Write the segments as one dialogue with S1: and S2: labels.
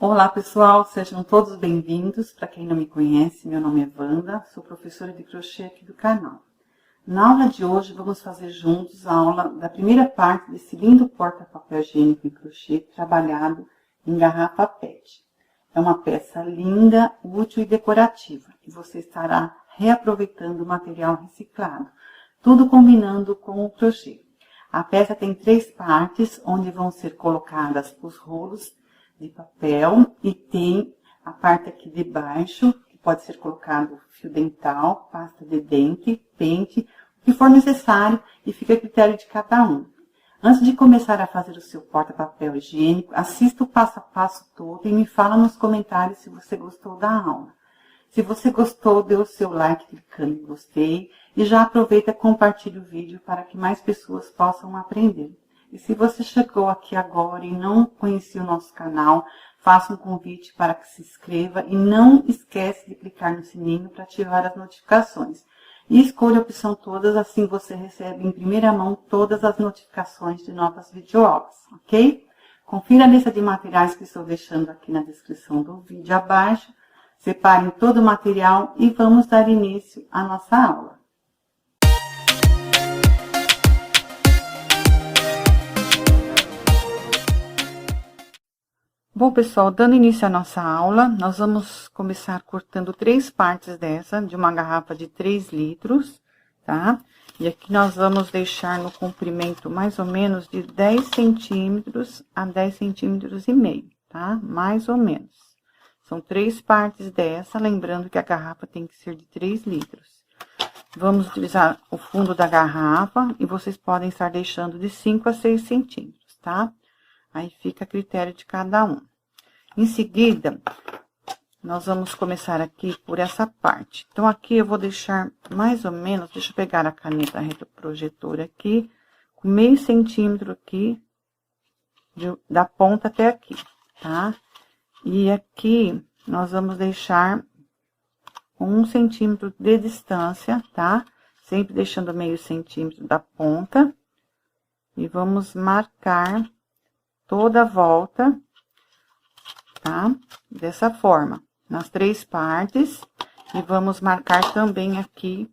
S1: Olá pessoal, sejam todos bem-vindos. Para quem não me conhece, meu nome é Wanda, sou professora de crochê aqui do canal. Na aula de hoje vamos fazer juntos a aula da primeira parte desse lindo porta-papel higiênico em crochê trabalhado em garrafa PET. É uma peça linda, útil e decorativa e você estará reaproveitando o material reciclado, tudo combinando com o crochê. A peça tem 3 partes, onde vão ser colocadas os rolos de papel e tem a parte aqui de baixo, que pode ser colocado fio dental, pasta de dente, pente, o que for necessário e fica a critério de cada um. Antes de começar a fazer o seu porta-papel higiênico, assista o passo a passo todo e me fala nos comentários se você gostou da aula. Se você gostou, dê o seu like clicando em gostei e já aproveita e compartilhe o vídeo para que mais pessoas possam aprender. E se você chegou aqui agora e não conhecia o nosso canal, faça um convite para que se inscreva e não esquece de clicar no sininho para ativar as notificações. E escolha a opção todas, assim você recebe em primeira mão todas as notificações de novas videoaulas, ok? Confira a lista de materiais que estou deixando aqui na descrição do vídeo abaixo. Separem todo o material e vamos dar início à nossa aula. Bom, pessoal, dando início à nossa aula, nós vamos começar cortando 3 partes dessa, de uma garrafa de 3 litros, tá? E aqui nós vamos deixar no comprimento mais ou menos de 10 centímetros a 10 centímetros e meio, tá? Mais ou menos. São 3 partes dessa, lembrando que a garrafa tem que ser de 3 litros. Vamos utilizar o fundo da garrafa e vocês podem estar deixando de 5 a 6 centímetros, tá? Aí fica a critério de cada um. Em seguida, nós vamos começar aqui por essa parte. Então, aqui eu vou deixar mais ou menos, deixa eu pegar a caneta retroprojetora aqui, com meio centímetro aqui, da ponta até aqui, tá? E aqui, nós vamos deixar 1 centímetro de distância, tá? Sempre deixando meio centímetro da ponta. E vamos marcar toda a volta, tá? Dessa forma, nas 3 partes. E vamos marcar também aqui,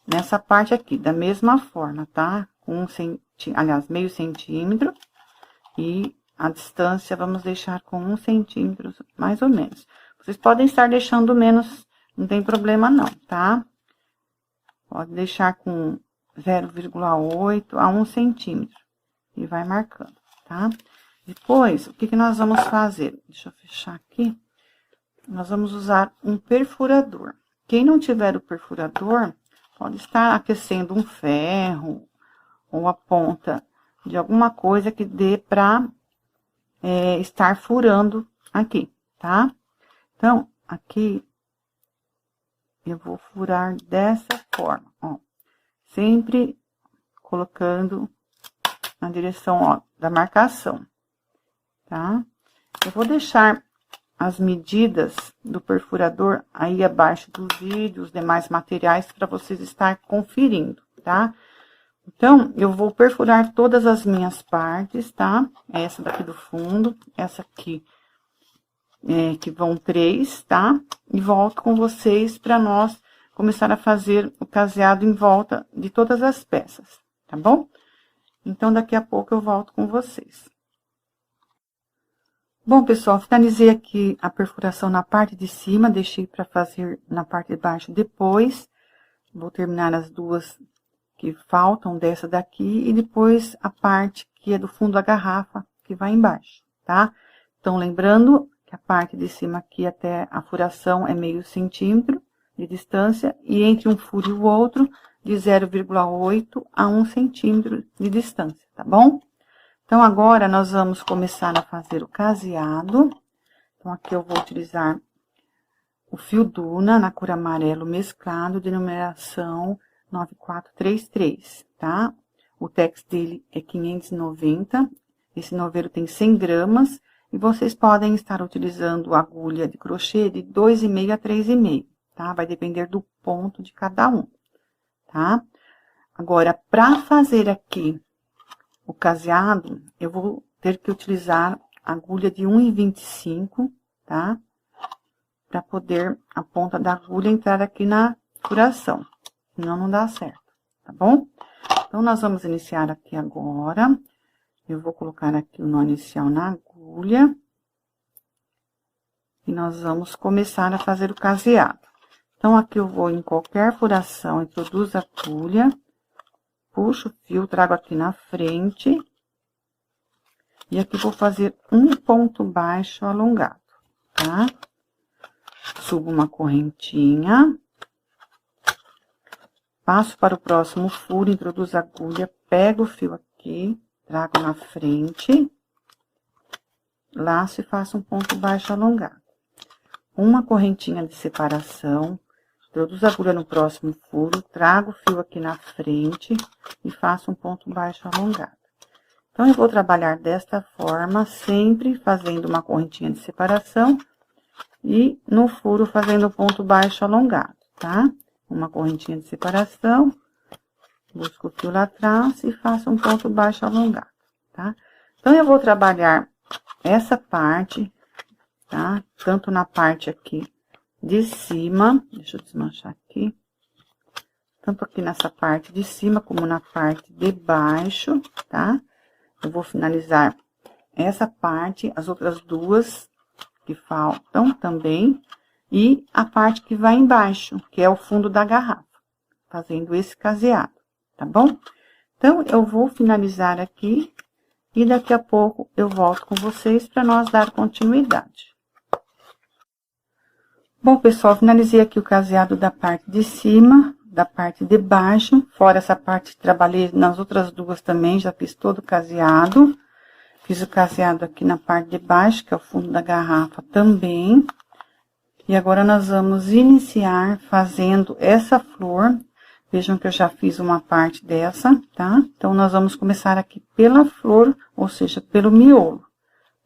S1: nessa parte aqui, da mesma forma, tá? Meio centímetro. E a distância, vamos deixar com 1 centímetro, mais ou menos. Vocês podem estar deixando menos, não tem problema não, tá? Pode deixar com 0,8 a 1 centímetro. E vai marcando, tá? Depois, o que nós vamos fazer? Deixa eu fechar aqui. Nós vamos usar um perfurador. Quem não tiver o perfurador, pode estar aquecendo um ferro ou a ponta de alguma coisa que dê para estar furando aqui, tá? Então, aqui eu vou furar dessa forma, ó. Sempre colocando na direção, ó, da marcação. Tá? Eu vou deixar as medidas do perfurador aí abaixo do vídeo, os demais materiais, para vocês estar conferindo, tá? Então, eu vou perfurar todas as minhas partes, tá? Essa daqui do fundo, essa aqui, que vão 3, tá? E volto com vocês para nós começar a fazer o caseado em volta de todas as peças, tá bom? Então, daqui a pouco eu volto com vocês. Bom, pessoal, finalizei aqui a perfuração na parte de cima, deixei para fazer na parte de baixo depois. Vou terminar as 2 que faltam dessa daqui e depois a parte que é do fundo da garrafa, que vai embaixo, tá? Então, lembrando que a parte de cima aqui até a furação é meio centímetro de distância e entre um furo e o outro de 0,8 a 1 centímetro de distância, tá bom? Então, agora, nós vamos começar a fazer o caseado. Então, aqui eu vou utilizar o fio Duna na cor amarelo mesclado, de numeração 9433, tá? O tex dele é 590, esse novelo tem 100 gramas, e vocês podem estar utilizando agulha de crochê de 2,5 a 3,5, tá? Vai depender do ponto de cada um, tá? Agora, para fazer aqui o caseado, eu vou ter que utilizar agulha de 1,25 tá? Pra poder a ponta da agulha entrar aqui na furação, senão não dá certo, tá bom? Então, nós vamos iniciar aqui agora. Eu vou colocar aqui o nó inicial na agulha. E nós vamos começar a fazer o caseado. Então, aqui eu vou em qualquer furação, introduzo a agulha, puxo o fio, trago aqui na frente. E aqui vou fazer um ponto baixo alongado, tá? Subo uma correntinha. Passo para o próximo furo, introduzo a agulha, pego o fio aqui, trago na frente. Laço e faço um ponto baixo alongado. Uma correntinha de separação, introduzo a agulha no próximo furo, trago o fio aqui na frente e faço um ponto baixo alongado. Então, eu vou trabalhar desta forma, sempre fazendo uma correntinha de separação e no furo fazendo ponto baixo alongado, tá? Uma correntinha de separação, busco o fio lá atrás e faço um ponto baixo alongado, tá? Então, eu vou trabalhar essa parte, tá? Tanto na parte aqui de cima, deixa eu desmanchar aqui. Tanto aqui nessa parte de cima, como na parte de baixo, tá? Eu vou finalizar essa parte, as outras duas que faltam também. E a parte que vai embaixo, que é o fundo da garrafa. Fazendo esse caseado, tá bom? Então, eu vou finalizar aqui. E daqui a pouco eu volto com vocês para nós dar continuidade. Bom, pessoal, finalizei aqui o caseado da parte de cima, da parte de baixo. Fora essa parte, trabalhei nas outras duas também, já fiz todo o caseado. Fiz o caseado aqui na parte de baixo, que é o fundo da garrafa também. E agora, nós vamos iniciar fazendo essa flor. Vejam que eu já fiz uma parte dessa, tá? Então, nós vamos começar aqui pela flor, ou seja, pelo miolo,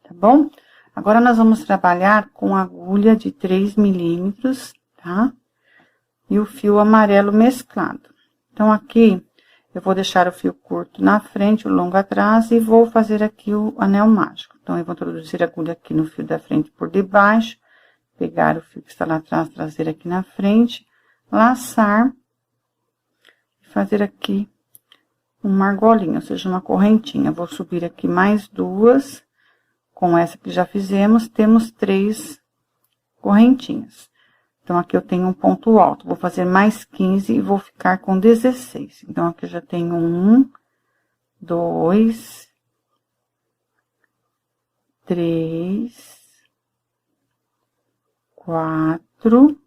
S1: tá bom? Agora, nós vamos trabalhar com agulha de 3 milímetros, tá? E o fio amarelo mesclado. Então, aqui, eu vou deixar o fio curto na frente, o longo atrás, e vou fazer aqui o anel mágico. Então, eu vou introduzir a agulha aqui no fio da frente por debaixo, pegar o fio que está lá atrás, trazer aqui na frente, laçar, e fazer aqui uma argolinha, ou seja, uma correntinha. Vou subir aqui mais duas. Com essa que já fizemos, temos 3 correntinhas. Então, aqui eu tenho um ponto alto. Vou fazer mais 15 e vou ficar com 16. Então, aqui eu já tenho 1, 2, 3, 4,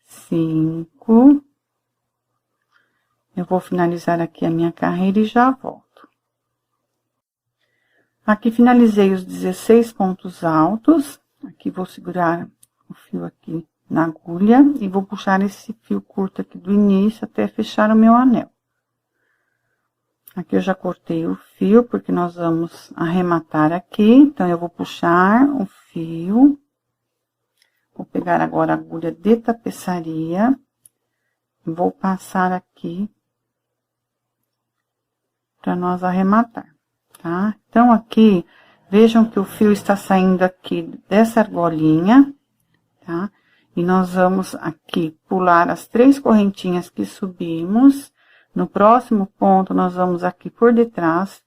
S1: 5. Eu vou finalizar aqui a minha carreira e já volto. Aqui, finalizei os 16 pontos altos. Aqui, vou segurar o fio aqui na agulha e vou puxar esse fio curto aqui do início até fechar o meu anel. Aqui, eu já cortei o fio, porque nós vamos arrematar aqui. Então, eu vou puxar o fio. Vou pegar agora a agulha de tapeçaria. Vou passar aqui para nós arrematar. Tá? Então, aqui, vejam que o fio está saindo aqui dessa argolinha, tá? E nós vamos aqui pular as 3 correntinhas que subimos. No próximo ponto, nós vamos aqui por detrás,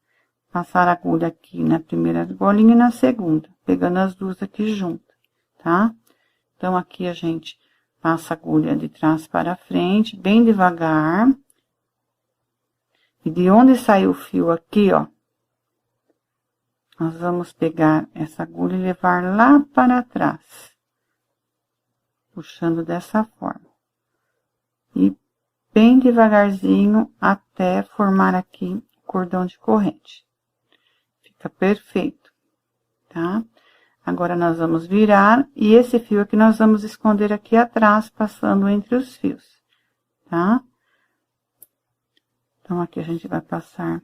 S1: passar a agulha aqui na primeira argolinha e na segunda, pegando as duas aqui juntas, tá? Então, aqui a gente passa a agulha de trás para frente, bem devagar. E de onde saiu o fio aqui, ó, nós vamos pegar essa agulha e levar lá para trás. Puxando dessa forma. E bem devagarzinho até formar aqui o cordão de corrente. Fica perfeito, tá? Agora, nós vamos virar e esse fio aqui nós vamos esconder aqui atrás, passando entre os fios, tá? Então, aqui a gente vai passar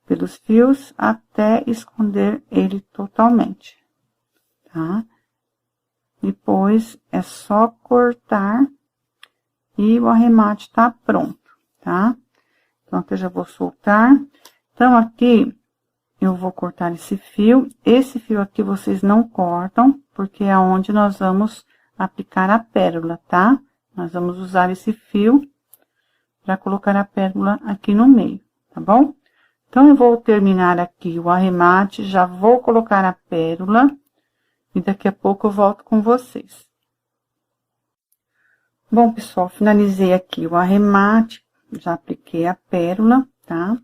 S1: pelos fios até esconder ele totalmente, tá? Depois, é só cortar e o arremate tá pronto, tá? Então, aqui eu já vou soltar. Então, aqui, eu vou cortar esse fio. Esse fio aqui vocês não cortam, porque é onde nós vamos aplicar a pérola, tá? Nós vamos usar esse fio para colocar a pérola aqui no meio, tá bom? Então, eu vou terminar aqui o arremate, já vou colocar a pérola e daqui a pouco eu volto com vocês. Bom, pessoal, finalizei aqui o arremate, já apliquei a pérola, tá?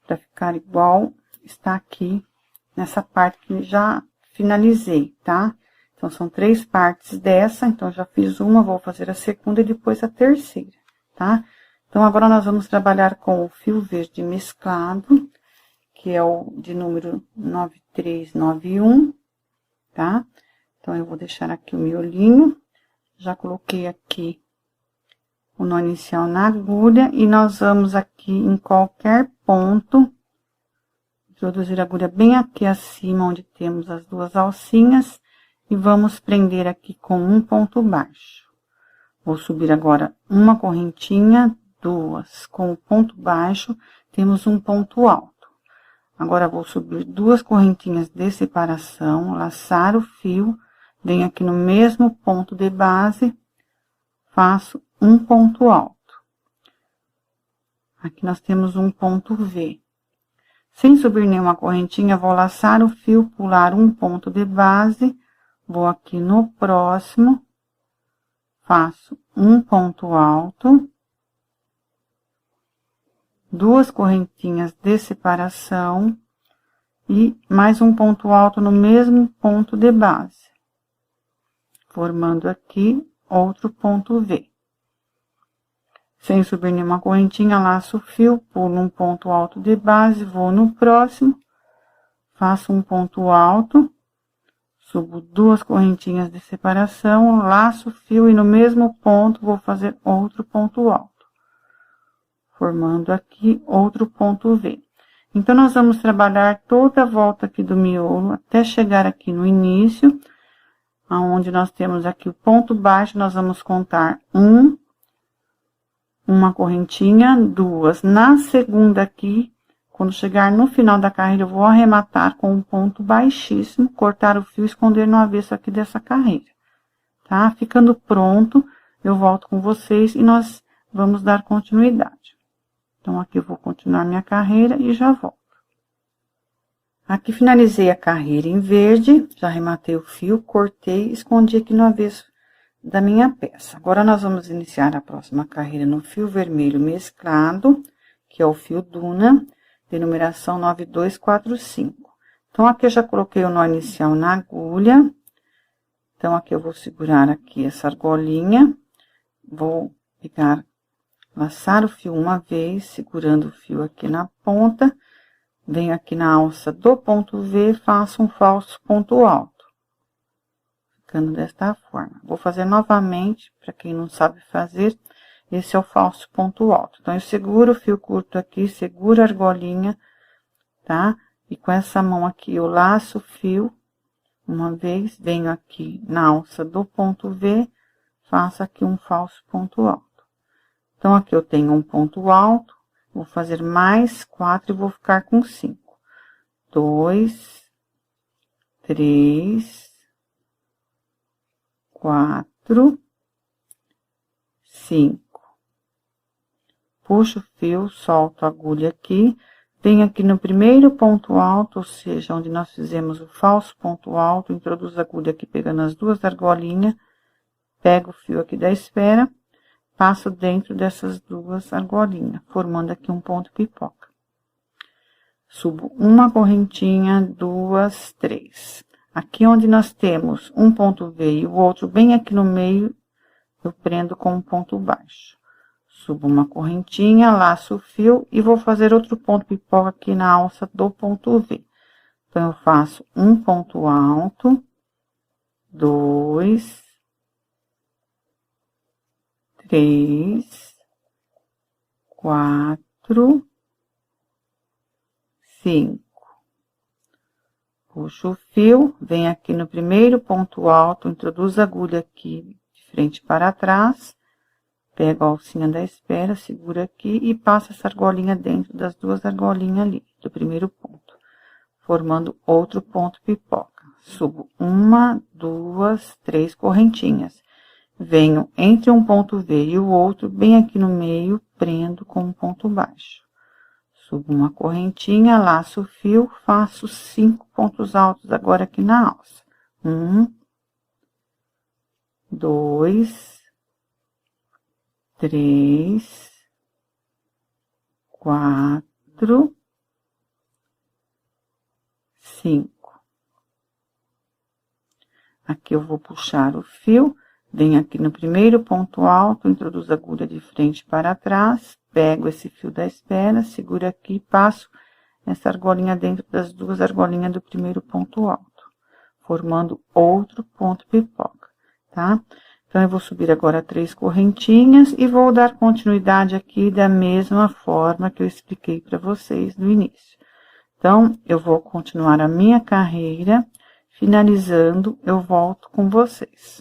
S1: Pra ficar igual está aqui nessa parte que já finalizei, tá? Então, são 3 partes dessa, então, já fiz uma, vou fazer a segunda e depois a terceira, tá? Então, agora nós vamos trabalhar com o fio verde mesclado, que é o de número 9391, tá? Então, eu vou deixar aqui o miolinho, já coloquei aqui o nó inicial na agulha, e nós vamos aqui em qualquer ponto, introduzir a agulha bem aqui acima, onde temos as 2 alcinhas, e vamos prender aqui com um ponto baixo. Vou subir agora uma correntinha, 2, com o ponto baixo, temos um ponto alto. Agora, vou subir 2 correntinhas de separação, laçar o fio, venho aqui no mesmo ponto de base, faço um ponto alto. Aqui nós temos um ponto V. Sem subir nenhuma correntinha, vou laçar o fio, pular um ponto de base, vou aqui no próximo, faço um ponto alto, 2 correntinhas de separação e mais um ponto alto no mesmo ponto de base, formando aqui outro ponto V. Sem subir nenhuma correntinha, laço o fio, pulo um ponto alto de base, vou no próximo, faço um ponto alto, subo 2 correntinhas de separação, laço o fio e no mesmo ponto vou fazer outro ponto alto, formando aqui outro ponto V. Então, nós vamos trabalhar toda a volta aqui do miolo, até chegar aqui no início, aonde nós temos aqui o ponto baixo, nós vamos contar uma correntinha, 2. Na segunda aqui, quando chegar no final da carreira, eu vou arrematar com um ponto baixíssimo, cortar o fio e esconder no avesso aqui dessa carreira, tá? Ficando pronto, eu volto com vocês e nós vamos dar continuidade. Então, aqui eu vou continuar minha carreira e já volto. Aqui finalizei a carreira em verde, já arrematei o fio, cortei, escondi aqui no avesso da minha peça. Agora, nós vamos iniciar a próxima carreira no fio vermelho mesclado, que é o fio Duna, de numeração 9245. Então, aqui eu já coloquei o nó inicial na agulha. Então, aqui eu vou segurar aqui essa argolinha, vou pegar, laçar o fio uma vez, segurando o fio aqui na ponta, venho aqui na alça do ponto V, faço um falso ponto alto. Ficando desta forma. Vou fazer novamente, para quem não sabe fazer, esse é o falso ponto alto. Então, eu seguro o fio curto aqui, seguro a argolinha, tá? E com essa mão aqui, eu laço o fio, uma vez, venho aqui na alça do ponto V, faço aqui um falso ponto alto. Então, aqui eu tenho um ponto alto, vou fazer mais 4 e vou ficar com 5. 2, 3, 4, 5. Puxo o fio, solto a agulha aqui, venho aqui no primeiro ponto alto, ou seja, onde nós fizemos o falso ponto alto, introduzo a agulha aqui pegando as 2 argolinhas, pego o fio aqui da espera, passo dentro dessas 2 argolinhas, formando aqui um ponto pipoca. Subo uma correntinha, 2, 3. Aqui onde nós temos um ponto V e o outro bem aqui no meio, eu prendo com um ponto baixo. Subo uma correntinha, laço o fio e vou fazer outro ponto pipoca aqui na alça do ponto V. Então, eu faço um ponto alto, 2, 3, 4, 5. Puxo o fio, venho aqui no primeiro ponto alto, introduzo a agulha aqui de frente para trás, pego a alcinha da espera, seguro aqui e passo essa argolinha dentro das 2 argolinhas ali, do primeiro ponto. formando outro ponto pipoca. Subo 1, 2, 3 correntinhas. Venho entre um ponto V e o outro, bem aqui no meio, prendo com um ponto baixo. Subo uma correntinha, laço o fio, faço 5 pontos altos agora aqui na alça. 1, 2, 3, 4, 5. Aqui eu vou puxar o fio, venho aqui no primeiro ponto alto, introduzo a agulha de frente para trás, pego esse fio da espera, seguro aqui e passo essa argolinha dentro das duas argolinhas do primeiro ponto alto, formando outro ponto pipoca, tá? Então, eu vou subir agora 3 correntinhas e vou dar continuidade aqui da mesma forma que eu expliquei para vocês no início. Então, eu vou continuar a minha carreira, finalizando, eu volto com vocês.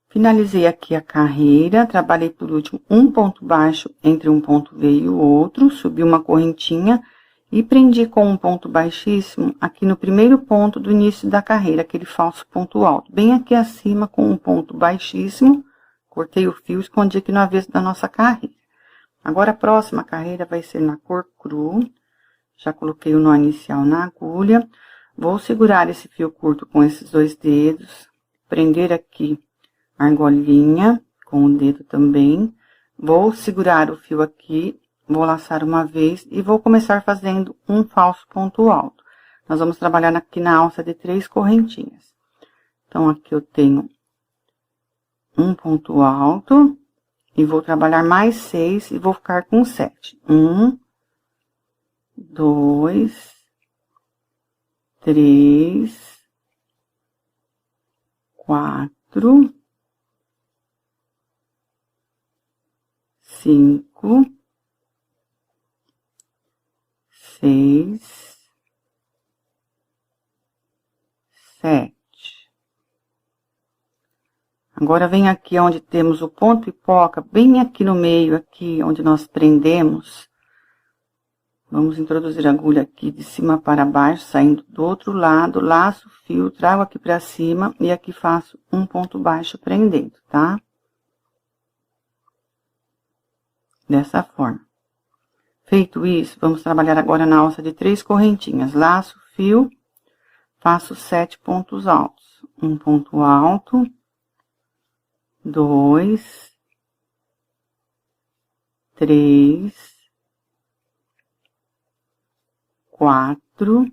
S1: Finalizei aqui a carreira, trabalhei por último um ponto baixo entre um ponto V e o outro, subi uma correntinha e prendi com um ponto baixíssimo aqui no primeiro ponto do início da carreira, aquele falso ponto alto. Bem aqui acima com um ponto baixíssimo, cortei o fio, escondi aqui no avesso da nossa carreira. Agora, a próxima carreira vai ser na cor cru, já coloquei o nó inicial na agulha, vou segurar esse fio curto com esses 2 dedos, prender aqui a argolinha com o dedo também, vou segurar o fio aqui, vou laçar uma vez e vou começar fazendo um falso ponto alto. Nós vamos trabalhar aqui na alça de 3 correntinhas. Então, aqui eu tenho um ponto alto e vou trabalhar mais 6 e vou ficar com 7. 1, 2, 3, 4, 5, 6, 7. Agora, vem aqui onde temos o ponto pipoca, bem aqui no meio, aqui onde nós prendemos. Vamos introduzir a agulha aqui de cima para baixo, saindo do outro lado, laço o fio, trago aqui para cima e aqui faço um ponto baixo prendendo, tá? Dessa forma. Feito isso, vamos trabalhar agora na alça de 3 correntinhas. Laço o fio, faço 7 pontos altos. Um ponto alto, 2, 3, 4,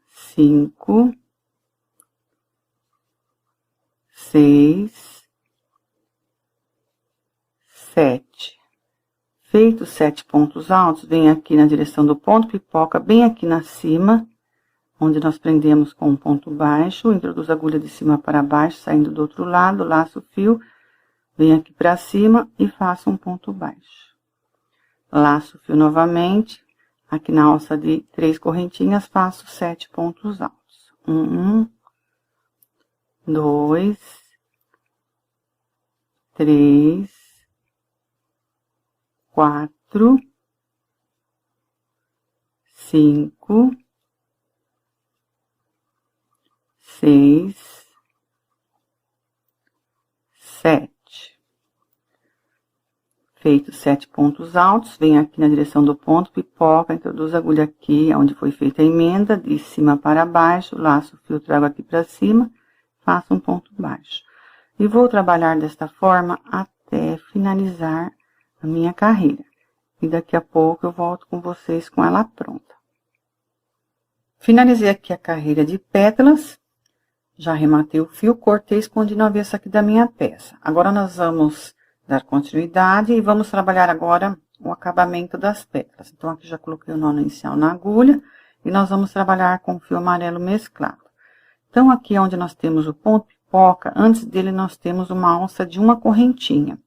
S1: 5, 6, 7. Feito 7 pontos altos, vem aqui na direção do ponto pipoca, bem aqui na cima, onde nós prendemos com um ponto baixo, introduzo a agulha de cima para baixo, saindo do outro lado, laço o fio, venho aqui para cima e faço um ponto baixo. Laço o fio novamente, aqui na alça de 3 correntinhas, faço 7 pontos altos. 1, 2, 3, 4, 5, 6, 7. Feito 7 pontos altos, venho aqui na direção do ponto pipoca, introduzo a agulha aqui, onde foi feita a emenda, de cima para baixo, laço o fio, trago aqui para cima, faço um ponto baixo. E vou trabalhar desta forma até finalizar a minha carreira. E daqui a pouco eu volto com vocês com ela pronta. Finalizei aqui a carreira de pétalas. Já arrematei o fio, cortei e escondi no avesso aqui da minha peça. Agora, nós vamos dar continuidade e vamos trabalhar agora o acabamento das pétalas. Então, aqui já coloquei o nó inicial na agulha e nós vamos trabalhar com o fio amarelo mesclado. Então, aqui onde nós temos o ponto pipoca, antes dele nós temos uma alça de uma correntinha,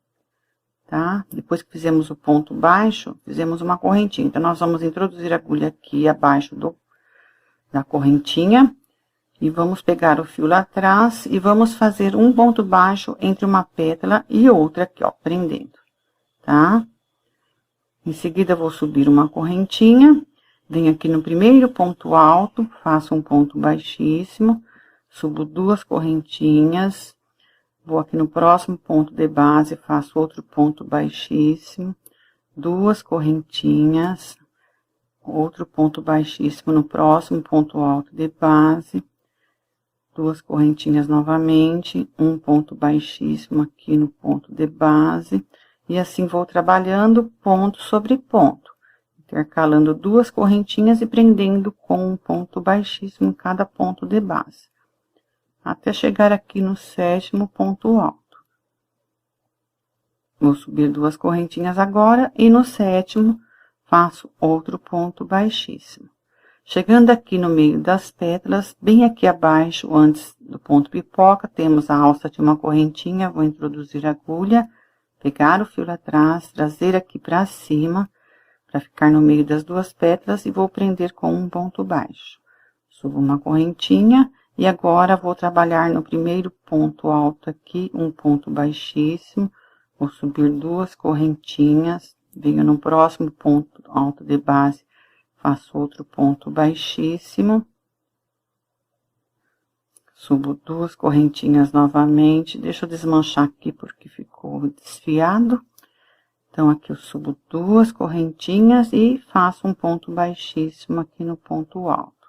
S1: tá? Depois que fizemos o ponto baixo, fizemos uma correntinha. Então, nós vamos introduzir a agulha aqui abaixo da correntinha. E vamos pegar o fio lá atrás e vamos fazer um ponto baixo entre uma pétala e outra aqui, ó, prendendo, tá? Em seguida, vou subir uma correntinha, venho aqui no primeiro ponto alto, faço um ponto baixíssimo, subo 2 correntinhas, vou aqui no próximo ponto de base, faço outro ponto baixíssimo, 2 correntinhas, outro ponto baixíssimo no próximo ponto alto de base, 2 correntinhas novamente, um ponto baixíssimo aqui no ponto de base, e assim vou trabalhando ponto sobre ponto, intercalando 2 correntinhas e prendendo com um ponto baixíssimo em cada ponto de base, até chegar aqui no 7º ponto alto. Vou subir 2 correntinhas agora, e no 7º, faço outro ponto baixíssimo. Chegando aqui no meio das pétalas, bem aqui abaixo, antes do ponto pipoca, temos a alça de uma correntinha, vou introduzir a agulha, pegar o fio atrás, trazer aqui para cima, para ficar no meio das 2 pétalas, e vou prender com um ponto baixo. Subo uma correntinha, e agora vou trabalhar no primeiro ponto alto aqui, um ponto baixíssimo, vou subir 2 correntinhas, venho no próximo ponto alto de base, faço outro ponto baixíssimo, subo 2 correntinhas novamente, deixa eu desmanchar aqui porque ficou desfiado. Então, aqui eu subo 2 correntinhas e faço um ponto baixíssimo aqui no ponto alto.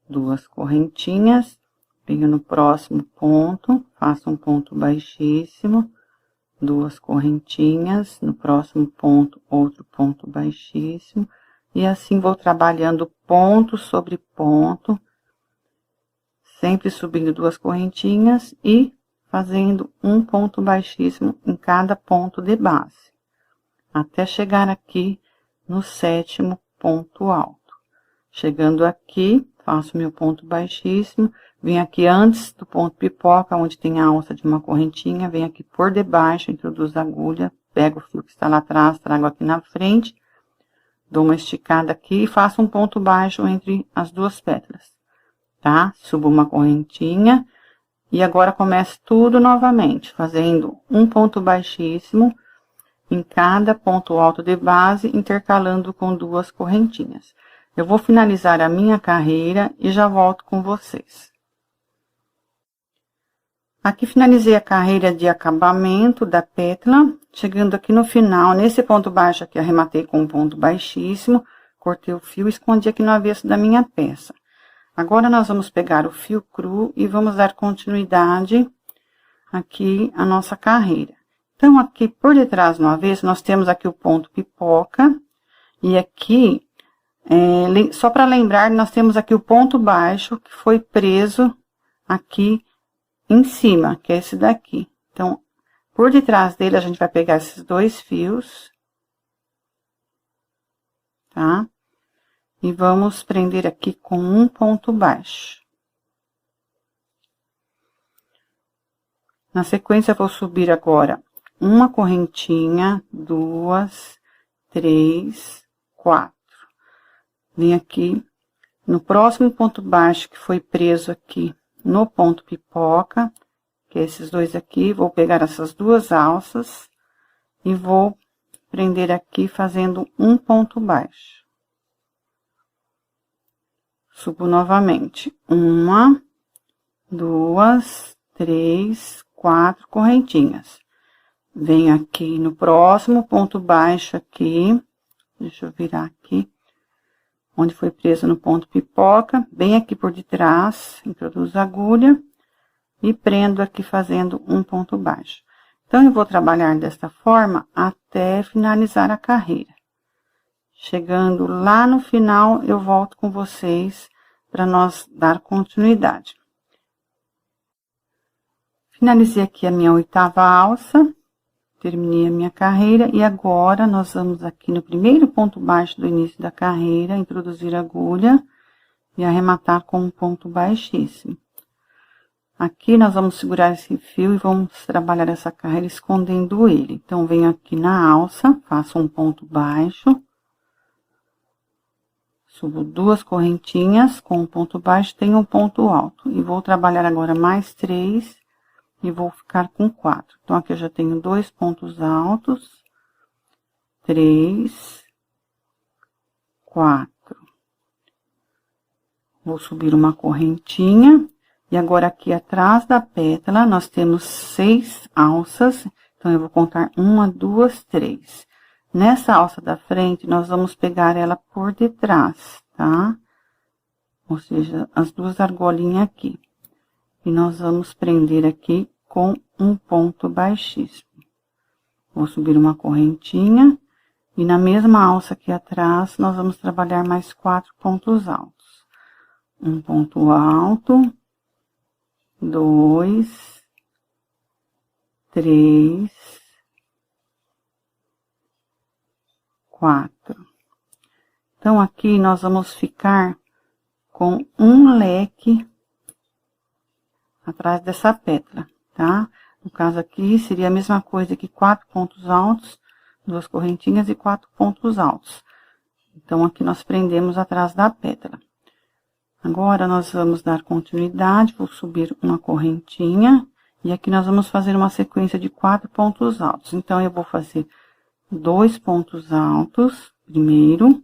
S1: 2 correntinhas, venho no próximo ponto, faço um ponto baixíssimo, 2 correntinhas, no próximo ponto, outro ponto baixíssimo, e assim vou trabalhando ponto sobre ponto, sempre subindo 2 correntinhas e fazendo um ponto baixíssimo em cada ponto de base, até chegar aqui no 7º ponto alto. Chegando aqui, faço meu ponto baixíssimo, venho aqui antes do ponto pipoca, onde tem a alça de uma correntinha, venho aqui por debaixo, introduzo a agulha, pego o fio que está lá atrás, trago aqui na frente, dou uma esticada aqui e faço um ponto baixo entre as 2 pétalas, tá? Subo uma correntinha e agora começo tudo novamente, fazendo um ponto baixíssimo em cada ponto alto de base, intercalando com 2 correntinhas. Eu vou finalizar a minha carreira e já volto com vocês. Aqui finalizei a carreira de acabamento da pétala, chegando aqui no final, nesse ponto baixo aqui, arrematei com um ponto baixíssimo, cortei o fio e escondi aqui no avesso da minha peça. Agora, nós vamos pegar o fio cru e vamos dar continuidade aqui à nossa carreira. Então, aqui por detrás no avesso, nós temos aqui o ponto pipoca, e aqui, só para lembrar, nós temos aqui o ponto baixo que foi preso aqui em cima, que é esse daqui. Então, por detrás dele, a gente vai pegar esses 2 fios, tá? E vamos prender aqui com um ponto baixo. Na sequência, eu vou subir agora uma correntinha, 2, 3, 4. Vem aqui no próximo ponto baixo que foi preso aqui no ponto pipoca, que é esses 2 aqui, vou pegar essas 2 alças e vou prender aqui fazendo um ponto baixo. Subo novamente, 1, 2, 3, 4 correntinhas. Venho aqui no próximo ponto baixo aqui, deixa eu virar aqui, onde foi preso no ponto pipoca, bem aqui por detrás, introduzo a agulha e prendo aqui fazendo um ponto baixo. Então, eu vou trabalhar desta forma até finalizar a carreira. Chegando lá no final, eu volto com vocês para nós dar continuidade. Finalizei aqui a minha 8ª alça, terminei a minha carreira e agora nós vamos aqui no primeiro ponto baixo do início da carreira, introduzir a agulha e arrematar com um ponto baixíssimo. Aqui nós vamos segurar esse fio e vamos trabalhar essa carreira escondendo ele. Então, venho aqui na alça, faço um ponto baixo, subo 2 correntinhas com um ponto baixo, tenho um ponto alto. E vou trabalhar agora mais 3 e vou ficar com 4. Então, aqui eu já tenho 2 pontos altos, 3, 4. Vou subir uma correntinha. E agora, aqui atrás da pétala, nós temos 6 alças. Então, eu vou contar 1, 2, 3. Nessa alça da frente, nós vamos pegar ela por detrás, tá? Ou seja, as duas argolinhas aqui. E nós vamos prender aqui com um ponto baixíssimo. Vou subir uma correntinha. E na mesma alça aqui atrás, nós vamos trabalhar mais 4 pontos altos. Um ponto alto. 2, 3, 4. Então, aqui nós vamos ficar com um leque atrás dessa pétala, tá? No caso aqui, seria a mesma coisa que 4 pontos altos, 2 correntinhas e 4 pontos altos. Então, aqui nós prendemos atrás da pétala. Agora, nós vamos dar continuidade, vou subir uma correntinha, e aqui nós vamos fazer uma sequência de 4 pontos altos. Então, eu vou fazer 2 pontos altos, primeiro,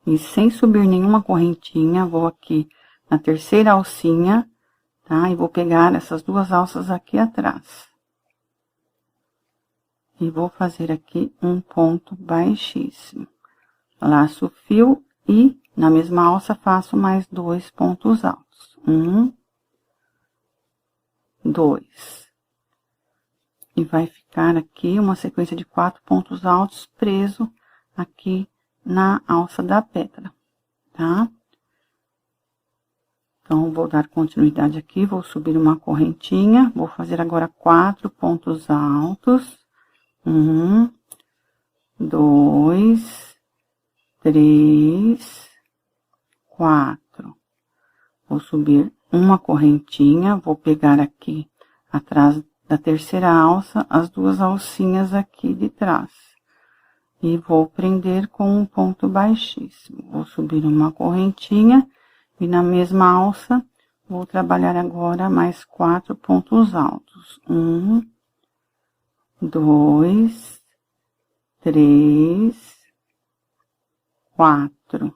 S1: e sem subir nenhuma correntinha, vou aqui na terceira alcinha, tá? E vou pegar essas duas alças aqui atrás. E vou fazer aqui um ponto baixíssimo. Laço o fio e na mesma alça faço mais 2 pontos altos. 1, 2. E vai ficar aqui uma sequência de 4 pontos altos preso aqui na alça da pétala, tá? Então, vou dar continuidade aqui, vou subir uma correntinha, vou fazer agora 4 pontos altos. 1, 2, 3, 4. Vou subir uma correntinha, vou pegar aqui atrás da terceira alça, as duas alcinhas aqui de trás. E vou prender com um ponto baixíssimo. Vou subir uma correntinha e na mesma alça, vou trabalhar agora mais 4 pontos altos. 1, 2, 3, 4.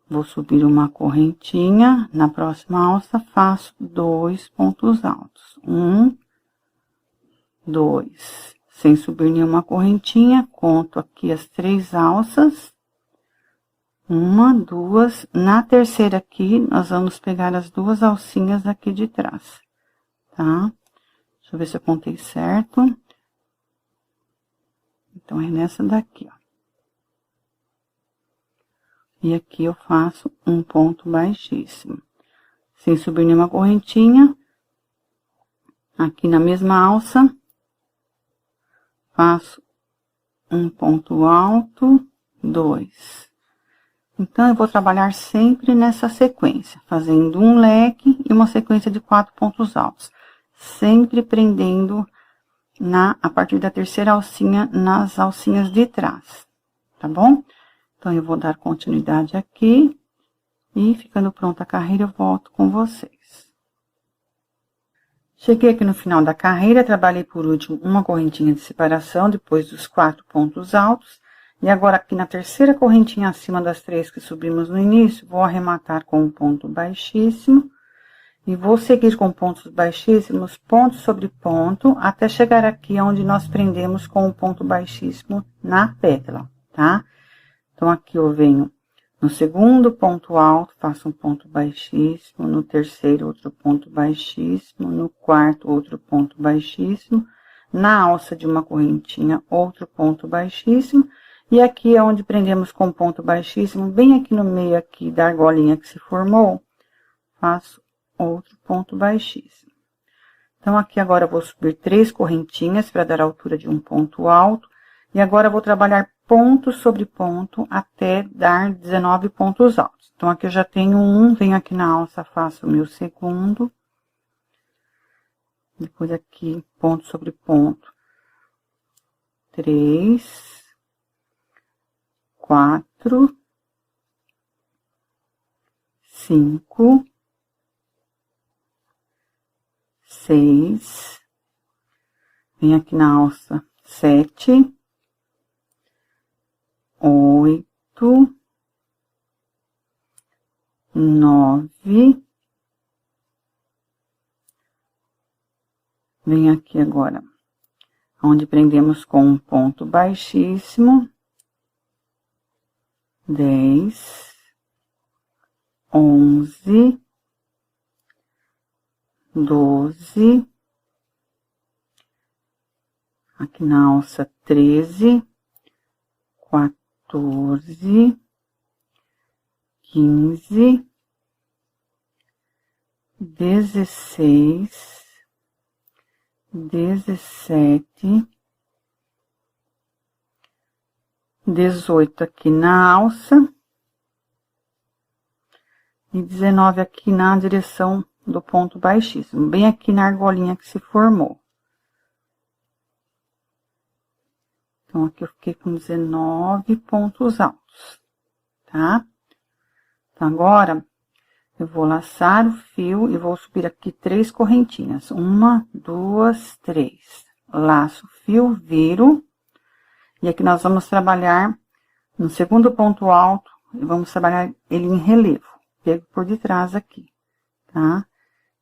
S1: Vou subir uma correntinha, na próxima alça faço 2 pontos altos. 1, 2. Sem subir nenhuma correntinha, conto aqui as 3 alças. 1, 2. Na terceira aqui, nós vamos pegar as duas alcinhas aqui de trás, tá? Deixa eu ver se eu contei certo. Então, é nessa daqui, ó. E aqui eu faço um ponto baixíssimo. Sem subir nenhuma correntinha. Aqui na mesma alça, faço um ponto alto, 2. Então, eu vou trabalhar sempre nessa sequência, fazendo um leque e uma sequência de 4 pontos altos. Sempre prendendo a partir da terceira alcinha, nas alcinhas de trás, tá bom? Então, eu vou dar continuidade aqui, e ficando pronta a carreira, eu volto com vocês. Cheguei aqui no final da carreira, trabalhei por último uma correntinha de separação, depois dos 4 pontos altos, e agora aqui na terceira correntinha acima das 3 que subimos no início, vou arrematar com um ponto baixíssimo, e vou seguir com pontos baixíssimos, ponto sobre ponto, até chegar aqui onde nós prendemos com um ponto baixíssimo na pétala, tá? Então, aqui eu venho no segundo ponto alto, faço um ponto baixíssimo, no terceiro outro ponto baixíssimo, no quarto outro ponto baixíssimo, na alça de uma correntinha outro ponto baixíssimo, e aqui é onde prendemos com ponto baixíssimo, bem aqui no meio aqui da argolinha que se formou, faço outro ponto baixíssimo. Então, aqui agora eu vou subir 3 correntinhas para dar a altura de um ponto alto, e agora eu vou trabalhar ponto sobre ponto até dar 19 pontos altos. Então, aqui eu já tenho um, venho aqui na alça, faço o meu segundo. Depois aqui, ponto sobre ponto. 3, 4, 5, 6. Venho aqui na alça, 7. 8, 9, vem aqui agora, onde prendemos com um ponto baixíssimo, 10, 11, 12, aqui na alça 13, 14, 15, 16, 17, 18 aqui na alça e 19 aqui na direção do ponto baixíssimo, bem aqui na argolinha que se formou. Então, aqui eu fiquei com 19 pontos altos, tá? Então, agora, eu vou laçar o fio e vou subir aqui 3 correntinhas. 1, 2, 3. Laço o fio, viro. E aqui nós vamos trabalhar no segundo ponto alto, e vamos trabalhar ele em relevo. Pego por detrás aqui, tá?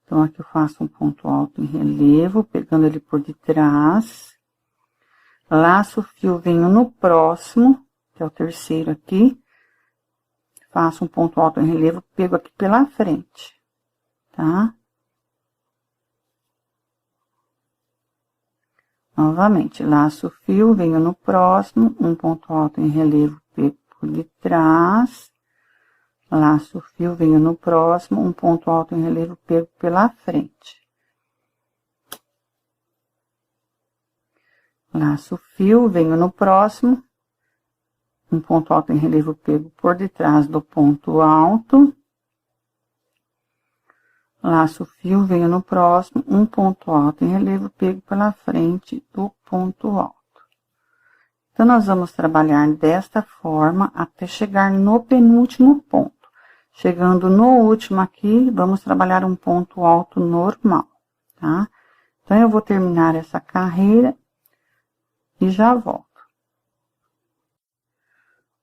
S1: Então, aqui eu faço um ponto alto em relevo, pegando ele por detrás. Laço o fio, venho no próximo, que é o terceiro aqui. Faço um ponto alto em relevo, pego aqui pela frente, tá? Novamente, laço o fio, venho no próximo, um ponto alto em relevo, pego por detrás. Laço o fio, venho no próximo, um ponto alto em relevo, pego pela frente. Laço o fio, venho no próximo, um ponto alto em relevo, pego por detrás do ponto alto. Laço o fio, venho no próximo, um ponto alto em relevo, pego pela frente do ponto alto. Então, nós vamos trabalhar desta forma até chegar no penúltimo ponto. Chegando no último aqui, vamos trabalhar um ponto alto normal, tá? Então, eu vou terminar essa carreira e já volto.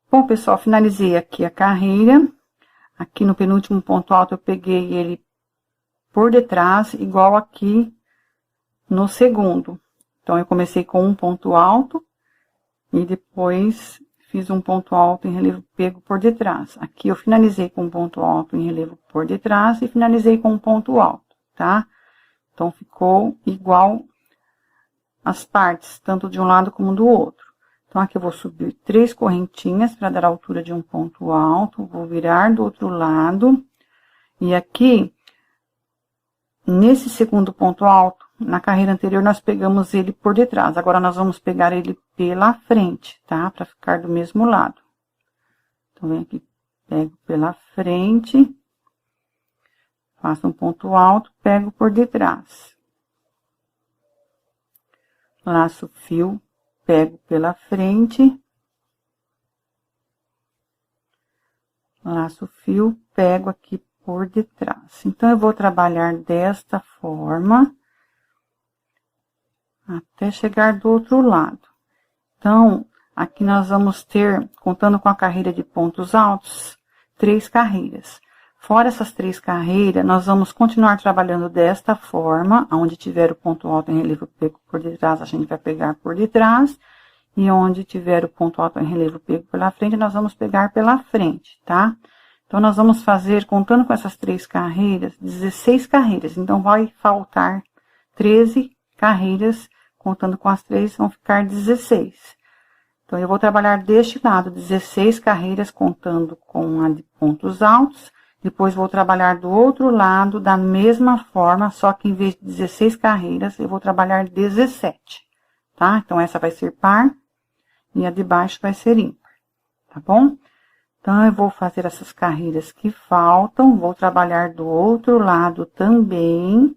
S1: Bom, pessoal, finalizei aqui a carreira. Aqui no penúltimo ponto alto, eu peguei ele por detrás, igual aqui no segundo. Então, eu comecei com um ponto alto e depois fiz um ponto alto em relevo pego por detrás. Aqui eu finalizei com um ponto alto em relevo por detrás e finalizei com um ponto alto, tá? Então, ficou igual as partes, tanto de um lado como do outro. Então, aqui eu vou subir 3 correntinhas para dar a altura de um ponto alto, vou virar do outro lado. E aqui, nesse segundo ponto alto, na carreira anterior, nós pegamos ele por detrás. Agora, nós vamos pegar ele pela frente, tá? Para ficar do mesmo lado. Então, vem aqui, pego pela frente, faço um ponto alto, pego por detrás. Laço o fio, pego pela frente. Laço o fio, pego aqui por detrás. Então, eu vou trabalhar desta forma até chegar do outro lado. Então, aqui nós vamos ter, contando com a carreira de pontos altos, 3 carreiras. Fora essas 3 carreiras, nós vamos continuar trabalhando desta forma, onde tiver o ponto alto em relevo pego por detrás, a gente vai pegar por detrás, e onde tiver o ponto alto em relevo pego pela frente, nós vamos pegar pela frente, tá? Então, nós vamos fazer, contando com essas 3 carreiras, 16 carreiras. Então, vai faltar 13 carreiras, contando com as 3, vão ficar 16. Então, eu vou trabalhar deste lado, 16 carreiras, contando com a de pontos altos. Depois, vou trabalhar do outro lado, da mesma forma, só que em vez de 16 carreiras, eu vou trabalhar 17, tá? Então, essa vai ser par e a de baixo vai ser ímpar, tá bom? Então, eu vou fazer essas carreiras que faltam, vou trabalhar do outro lado também.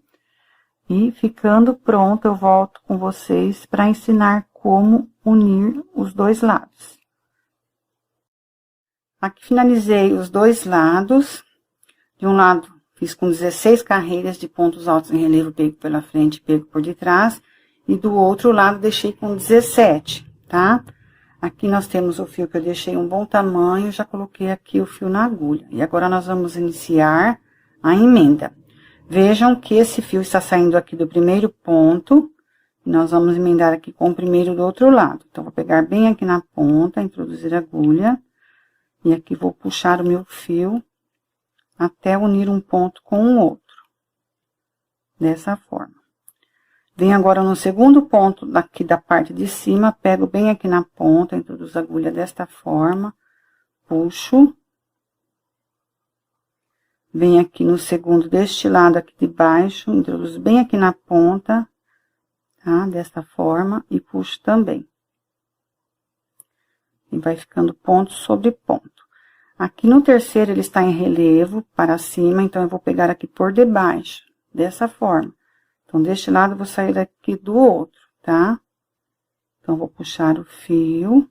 S1: E ficando pronto, eu volto com vocês para ensinar como unir os dois lados. Aqui finalizei os dois lados. De um lado, fiz com 16 carreiras de pontos altos em relevo, pego pela frente, pego por detrás. E do outro lado, deixei com 17, tá? Aqui nós temos o fio que eu deixei um bom tamanho, já coloquei aqui o fio na agulha. E agora, nós vamos iniciar a emenda. Vejam que esse fio está saindo aqui do primeiro ponto, e nós vamos emendar aqui com o primeiro do outro lado. Então, vou pegar bem aqui na ponta, introduzir a agulha, e aqui vou puxar o meu fio até unir um ponto com o outro. Dessa forma. Venho agora no segundo ponto aqui da parte de cima, pego bem aqui na ponta, introduzo a agulha desta forma, puxo. Venho aqui no segundo deste lado aqui de baixo, introduzo bem aqui na ponta, tá? Desta forma, e puxo também. E vai ficando ponto sobre ponto. Aqui no terceiro, ele está em relevo para cima, então eu vou pegar aqui por debaixo, dessa forma. Então, deste lado, eu vou sair aqui do outro, tá? Então, vou puxar o fio.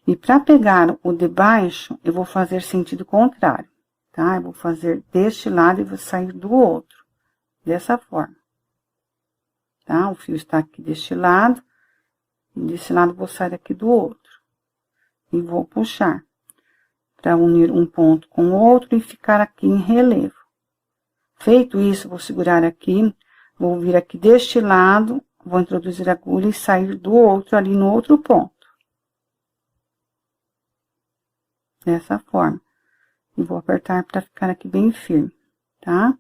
S1: E para pegar o de baixo, eu vou fazer sentido contrário, tá? Eu vou fazer deste lado e vou sair do outro, dessa forma. Tá? O fio está aqui deste lado, e desse lado eu vou sair aqui do outro. E vou puxar, para unir um ponto com o outro e ficar aqui em relevo. Feito isso, vou segurar aqui, vou vir aqui deste lado, vou introduzir a agulha e sair do outro ali no outro ponto. Dessa forma. E vou apertar para ficar aqui bem firme, tá?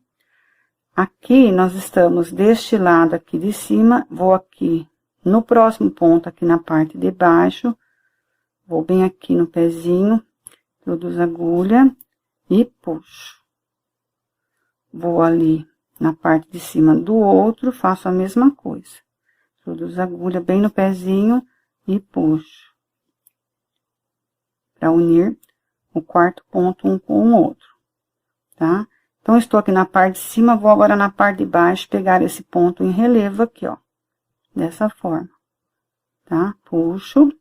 S1: Aqui, nós estamos deste lado aqui de cima, vou aqui no próximo ponto, aqui na parte de baixo, vou bem aqui no pezinho, introduzo a agulha e puxo. Vou ali na parte de cima do outro, faço a mesma coisa. Introduzo a agulha bem no pezinho e puxo. Para unir o quarto ponto um com o outro, tá? Então, estou aqui na parte de cima, vou agora na parte de baixo pegar esse ponto em relevo aqui, ó. Dessa forma, tá? Puxo.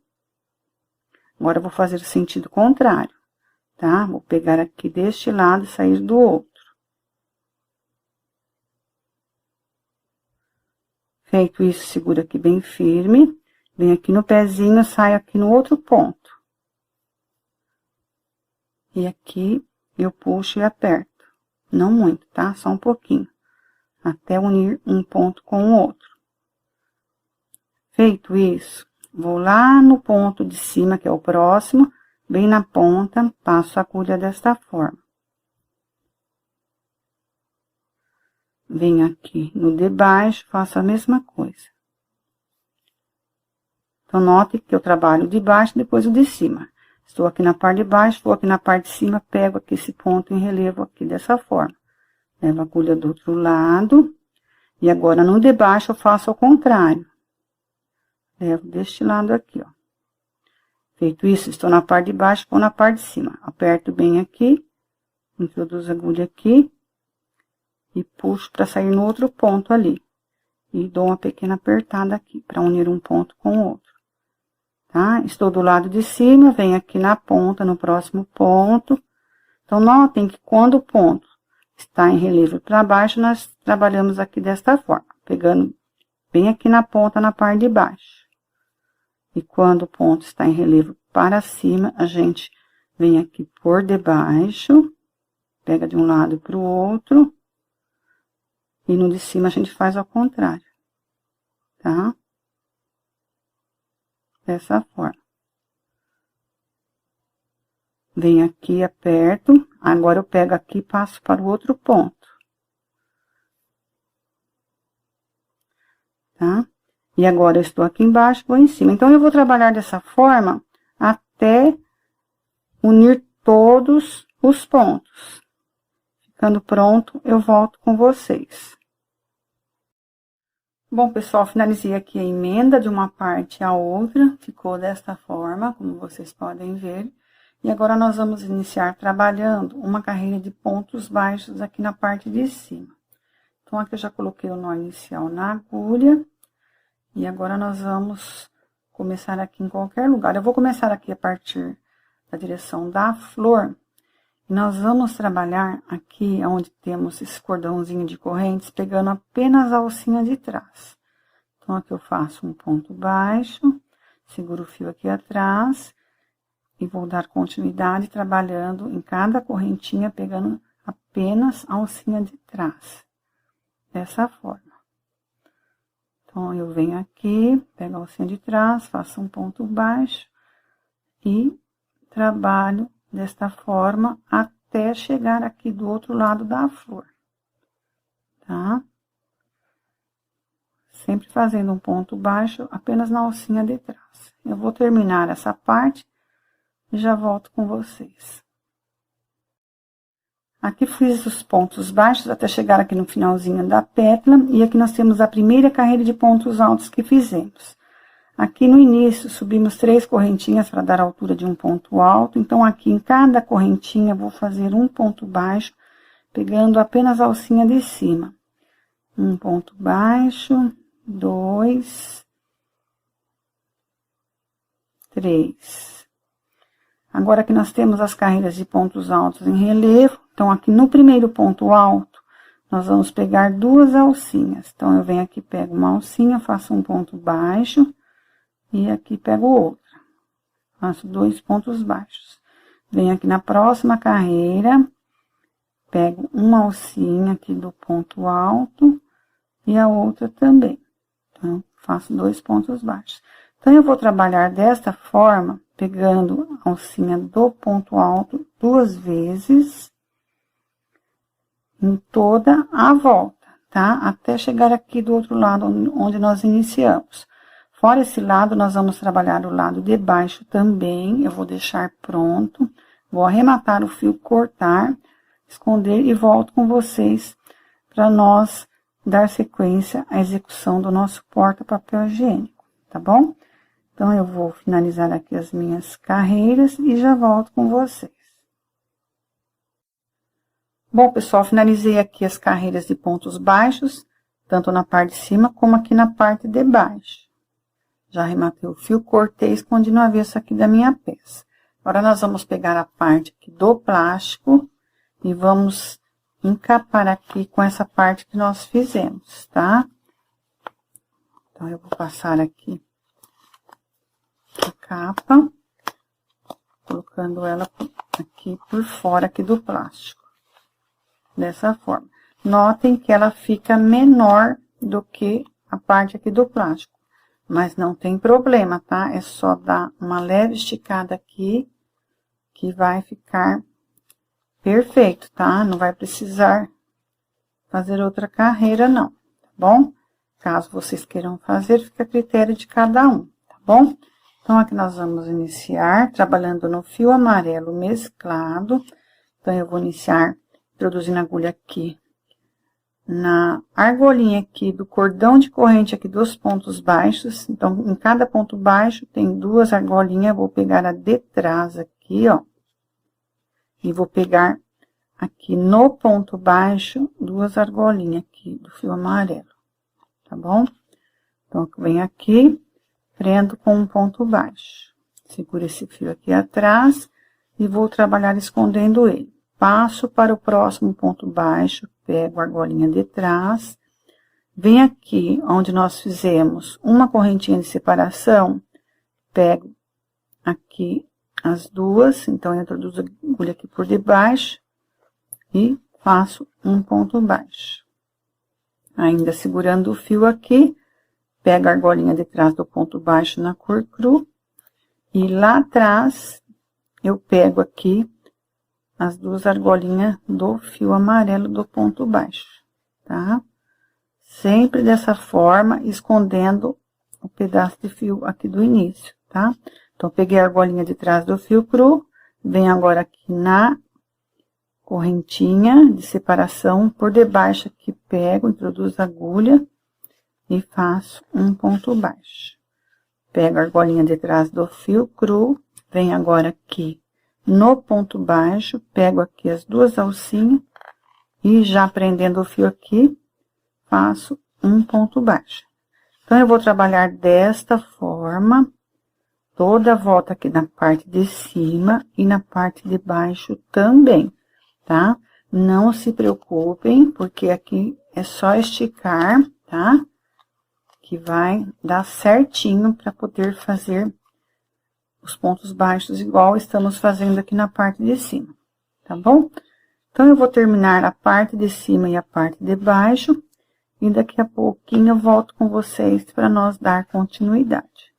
S1: Agora, eu vou fazer o sentido contrário, tá? Vou pegar aqui deste lado e sair do outro. Feito isso, segura aqui bem firme. Vem aqui no pezinho, saio aqui no outro ponto. E aqui, eu puxo e aperto. Não muito, tá? Só um pouquinho. Até unir um ponto com o outro. Feito isso, vou lá no ponto de cima, que é o próximo, bem na ponta, passo a agulha desta forma. Venho aqui no de baixo, faço a mesma coisa. Então, note que eu trabalho de baixo, depois o de cima. Estou aqui na parte de baixo, vou aqui na parte de cima, pego aqui esse ponto em relevo aqui dessa forma. Levo a agulha do outro lado. E agora, no de baixo, eu faço ao contrário. Levo deste lado aqui, ó. Feito isso, estou na parte de baixo, vou na parte de cima. Aperto bem aqui, introduzo a agulha aqui. E puxo para sair no outro ponto ali. E dou uma pequena apertada aqui, para unir um ponto com o outro. Tá? Estou do lado de cima, venho aqui na ponta, no próximo ponto. Então, notem que quando o ponto está em relevo para baixo, nós trabalhamos aqui desta forma. Pegando bem aqui na ponta, na parte de baixo. E quando o ponto está em relevo para cima, a gente vem aqui por debaixo. Pega de um lado para o outro. E no de cima, a gente faz ao contrário, tá? Dessa forma. Venho aqui, aperto. Agora, eu pego aqui e passo para o outro ponto. Tá? E agora, eu estou aqui embaixo, vou em cima. Então, eu vou trabalhar dessa forma até unir todos os pontos. Ficando pronto, eu volto com vocês. Bom, pessoal, finalizei aqui a emenda de uma parte à outra. Ficou desta forma, como vocês podem ver. E agora, nós vamos iniciar trabalhando uma carreira de pontos baixos aqui na parte de cima. Então, aqui eu já coloquei o nó inicial na agulha. E agora, nós vamos começar aqui em qualquer lugar. Eu vou começar aqui a partir da direção da flor. Nós vamos trabalhar aqui onde temos esse cordãozinho de correntes, pegando apenas a alcinha de trás. Então, aqui eu faço um ponto baixo, Seguro o fio aqui atrás e vou dar continuidade trabalhando em cada correntinha, pegando apenas a alcinha de trás. Dessa forma. Então, eu venho aqui, pego a alcinha de trás, faço um ponto baixo e trabalho desta forma até chegar aqui do outro lado da flor, tá? Sempre fazendo um ponto baixo apenas na alcinha de trás. Eu vou terminar essa parte e já volto com vocês. Aqui fiz os pontos baixos até chegar aqui no finalzinho da pétala, e aqui nós temos a primeira carreira de pontos altos que fizemos. Aqui no início, subimos 3 correntinhas para dar a altura de um ponto alto, então aqui em cada correntinha, vou fazer um ponto baixo, pegando apenas a alcinha de cima. Um ponto baixo, 2, 3. Agora que nós temos as carreiras de pontos altos em relevo, então aqui no primeiro ponto alto, nós vamos pegar 2 alcinhas. Então, eu venho aqui, pego uma alcinha, faço um ponto baixo, e aqui pego outra. Faço 2 pontos baixos. Venho aqui na próxima carreira, pego uma alcinha aqui do ponto alto, e a outra também. Então, faço 2 pontos baixos. Então, eu vou trabalhar desta forma, pegando a alcinha do ponto alto 2 vezes, em toda a volta, tá? Até chegar aqui do outro lado, onde nós iniciamos. Fora esse lado, nós vamos trabalhar o lado de baixo também. Eu vou deixar pronto, vou arrematar o fio, cortar, esconder e volto com vocês para nós dar sequência à execução do nosso porta-papel higiênico, tá bom? Então, eu vou finalizar aqui as minhas carreiras e já volto com vocês. Bom, pessoal, finalizei aqui as carreiras de pontos baixos, tanto na parte de cima como aqui na parte de baixo. Já arrematei o fio, cortei e escondi no avesso aqui da minha peça. Agora, nós vamos pegar a parte aqui do plástico e vamos encapar aqui com essa parte que nós fizemos, tá? Então, eu vou passar aqui a capa, colocando ela aqui por fora aqui do plástico. Dessa forma. Notem que ela fica menor do que a parte aqui do plástico. Mas não tem problema, tá? É só dar uma leve esticada aqui, que vai ficar perfeito, tá? Não vai precisar fazer outra carreira, não, tá bom? Caso vocês queiram fazer, fica a critério de cada um, tá bom? Então, aqui nós vamos iniciar trabalhando no fio amarelo mesclado. Então, eu vou iniciar introduzindo a agulha aqui na argolinha aqui do cordão de corrente aqui dos pontos baixos. Então, em cada ponto baixo tem 2 argolinhas, vou pegar a de trás aqui, ó. E vou pegar aqui no ponto baixo 2 argolinhas aqui do fio amarelo, tá bom? Então, eu venho aqui, prendo com um ponto baixo. Seguro esse fio aqui atrás e vou trabalhar escondendo ele. Passo para o próximo ponto baixo, pego a argolinha de trás, venho aqui onde nós fizemos uma correntinha de separação, pego aqui as 2, então eu introduzo a agulha aqui por debaixo e faço um ponto baixo. Ainda segurando o fio aqui, pego a argolinha de trás do ponto baixo na cor cru e lá atrás eu pego aqui as 2 argolinhas do fio amarelo do ponto baixo, tá? Sempre dessa forma, escondendo o pedaço de fio aqui do início, tá? Então, peguei a argolinha de trás do fio cru, venho agora aqui na correntinha de separação, por debaixo aqui pego, introduzo a agulha e faço um ponto baixo. Pego a argolinha de trás do fio cru, venho agora aqui no ponto baixo, pego aqui as 2 alcinhas e já prendendo o fio aqui, faço um ponto baixo. Então, eu vou trabalhar desta forma, toda a volta aqui na parte de cima e na parte de baixo também, tá? Não se preocupem, porque aqui é só esticar, tá? Que vai dar certinho para poder fazer os pontos baixos igual estamos fazendo aqui na parte de cima, tá bom? Então, eu vou terminar a parte de cima e a parte de baixo, e daqui a pouquinho eu volto com vocês para nós dar continuidade.